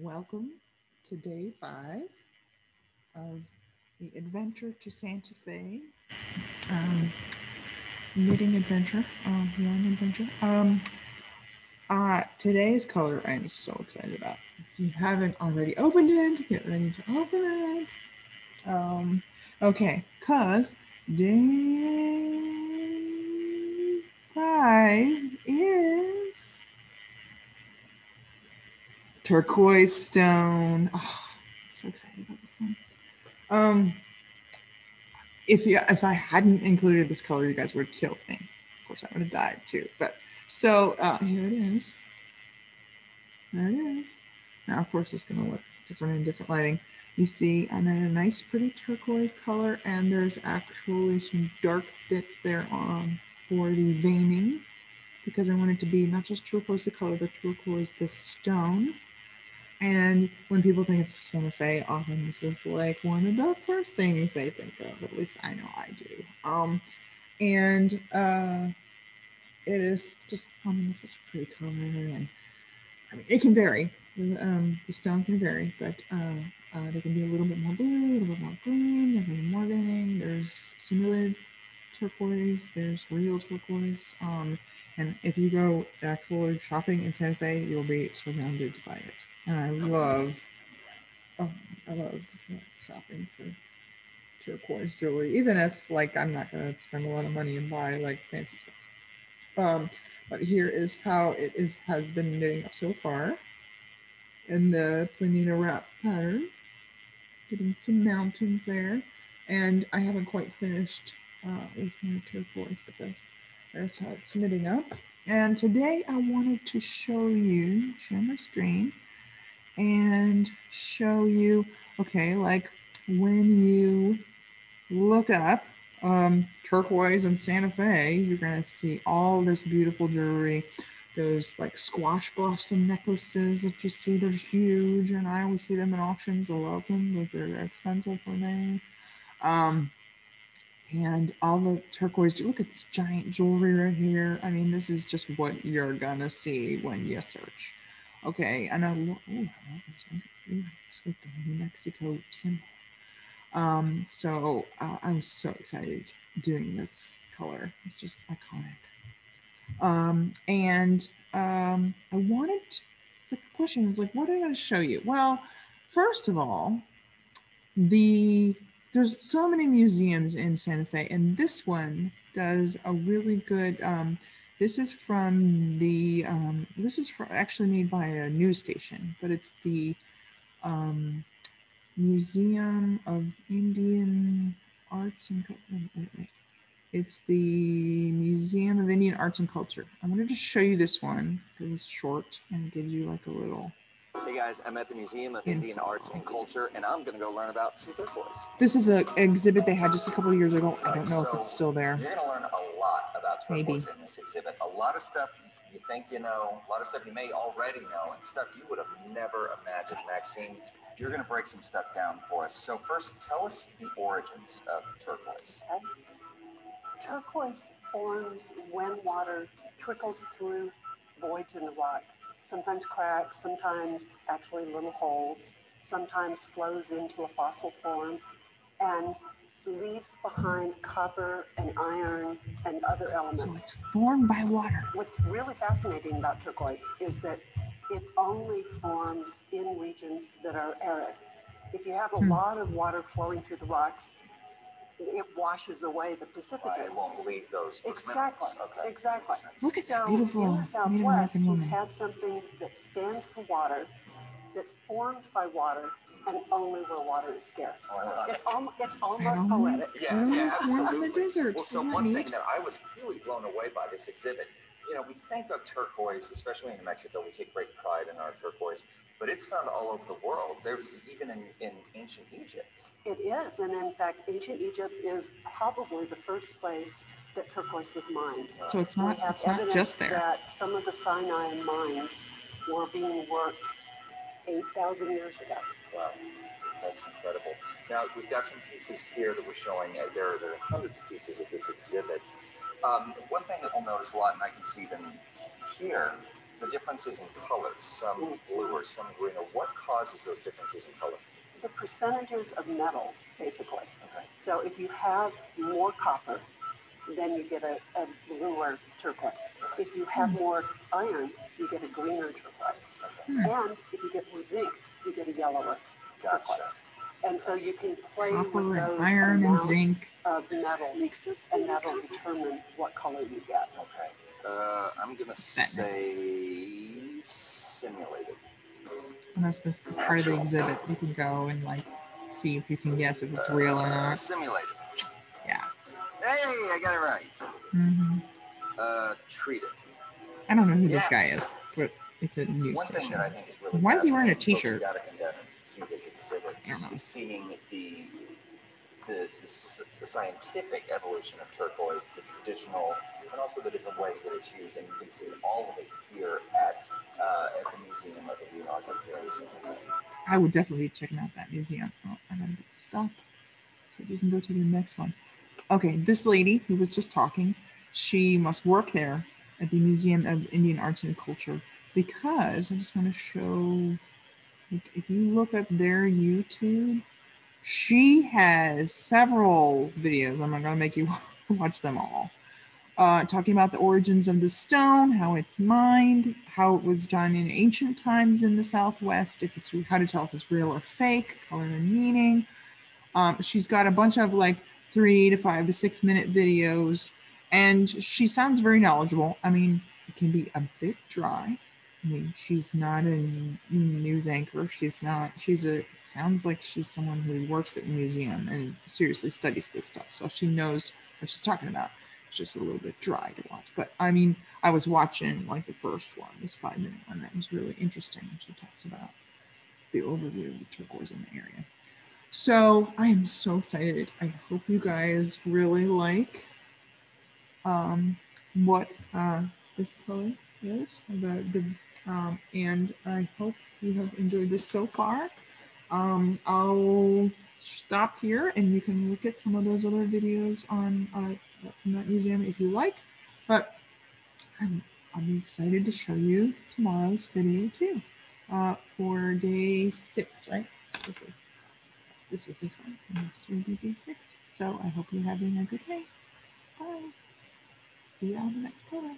Welcome to day 5 of the adventure to Santa Fe knitting adventure, yarn adventure. Today's color I'm so excited about. If you haven't already opened it, get ready to open it. Okay, cause day 5 is turquoise stone. Oh, I'm so excited about this one. If I hadn't included this color, you guys would have killed me. Of course, I would have died too. But so here it is. There it is. Now, of course, it's going to look different in different lighting. You see, I'm in a nice, pretty turquoise color, and there's actually some dark bits there for the veining, because I want it to be not just turquoise the color, but turquoise the stone. And when people think of Santa Fe, often this is like one of the first things they think of. At least I know I do. And it is just, it's such a pretty color. And I mean, it can vary. The stone can vary, but there can be a little bit more blue, a little bit more green, there can be more veining. There's simulated turquoise, there's real turquoise. And if you go actually shopping in Santa Fe, you'll be surrounded by it. And I love shopping for turquoise jewelry, even if like I'm not gonna spend a lot of money and buy like fancy stuff. But here is how it has been knitting up so far in the Planina wrap pattern. Getting some mountains there, and I haven't quite finished with my turquoise, but that's how it's knitting up. And today I wanted to share my screen and show you, okay, like when you look up turquoise and Santa Fe, you're gonna see all this beautiful jewelry. Those like squash blossom necklaces that you see, they're huge, and I always see them in auctions. I love them, but they're expensive for me. And all the turquoise, look at this giant jewelry right here. I mean, this is just what you're gonna see when you search. Okay, and I love this with the New Mexico symbol. So I'm so excited doing this color. It's just iconic. I wanted, it's like a question, it's like, what did I show you? Well, first of all, there's so many museums in Santa Fe, and this one does a really good, this is from the, actually made by a news station, but it's the Museum of Indian Arts and It's the Museum of Indian Arts and Culture. I wanted to show you this one because it's short and gives you like a little. Hey guys, I'm at the Museum of Indian Arts and Culture, and I'm going to go learn about some turquoise. This is an exhibit they had just a couple of years ago. I don't know if it's still there. You're going to learn a lot about turquoise in this exhibit. A lot of stuff you think you know, a lot of stuff you may already know, and stuff you would have never imagined, Maxine. You're going to break some stuff down for us. So first, tell us the origins of turquoise. Okay. Turquoise forms when water trickles through voids in the rock. Sometimes cracks, sometimes actually little holes, sometimes flows into a fossil form, and leaves behind copper and iron and other elements. It's formed by water. What's really fascinating about turquoise is that it only forms in regions that are arid. If you have a lot of water flowing through the rocks, it washes away the precipitates. It won't leave those exactly. Okay. Exactly. Look at so that beautiful in the Southwest, you woman. have something that stands for water, that's formed by water, and only where water is scarce. It's almost poetic. Yeah, absolutely. In the desert. Well, so one thing that I was really blown away by this exhibit, you know, we think of turquoise, especially in New Mexico, we take great pride in our turquoise, but it's found all over the world. They're even in ancient Egypt. It is, and in fact, ancient Egypt is probably the first place that turquoise was mined. So it's not just there. That some of the Sinai mines were being worked 8,000 years ago. Wow, that's incredible. Now, we've got some pieces here that we're showing. There are hundreds of pieces at this exhibit. One thing that we'll notice a lot, and I can see them here, the differences in colors, some bluer, some greener. What causes those differences in color? The percentages of metals, basically. Okay. So if you have more copper, then you get a bluer turquoise. If you have more iron, you get a greener turquoise. Okay. And if you get more zinc, you get a yellower Gotcha. turquoise. And so you can play Copper with and those iron and amounts zinc. of metals, and that'll determine what color you get. Okay. I'm gonna say simulated. And that's supposed to be part of the exhibit. You can go and like see if you can guess if it's real or not. Simulated. Yeah. Hey, I got it right. Mm-hmm. Treated. I don't know who this Yes. guy is, but it's a news One thing station. that I think is really Why is he wearing a fascinating, folks who t-shirt? gotta come down and see this exhibit, I don't know. is seeing the scientific evolution of turquoise, the traditional, and also the different ways that it's used. And you can see all of it here at the Museum of Indian Arts up here in Cincinnati. I would definitely be checking out that museum. Oh, I gotta stop. So you can go to the next one. Okay, this lady who was just talking, she must work there at the Museum of Indian Arts and Culture because I just want to show, if you look up their YouTube, she has several videos. I'm not going to make you watch them all. Talking about the origins of the stone, how it's mined, how it was done in ancient times in the Southwest, if it's how to tell if it's real or fake, color and meaning. She's got a bunch of like 3 to 5 to 6 minute videos, and she sounds very knowledgeable. I mean, it can be a bit dry. I mean, she's not a news anchor. Sounds like she's someone who works at the museum and seriously studies this stuff. So she knows what she's talking about. It's just a little bit dry to watch. But I mean, I was watching like the first one, this 5-minute one. That was really interesting. She talks about the overview of the turquoise in the area. So I am so excited. I hope you guys really like what this color is. And I hope you have enjoyed this so far. I'll stop here and you can look at some of those other videos on from that museum if you like. But I'll be excited to show you tomorrow's video too for day 6, right? This was day 5, and next will be day 6. So I hope you're having a good day. Bye. See you on the next color.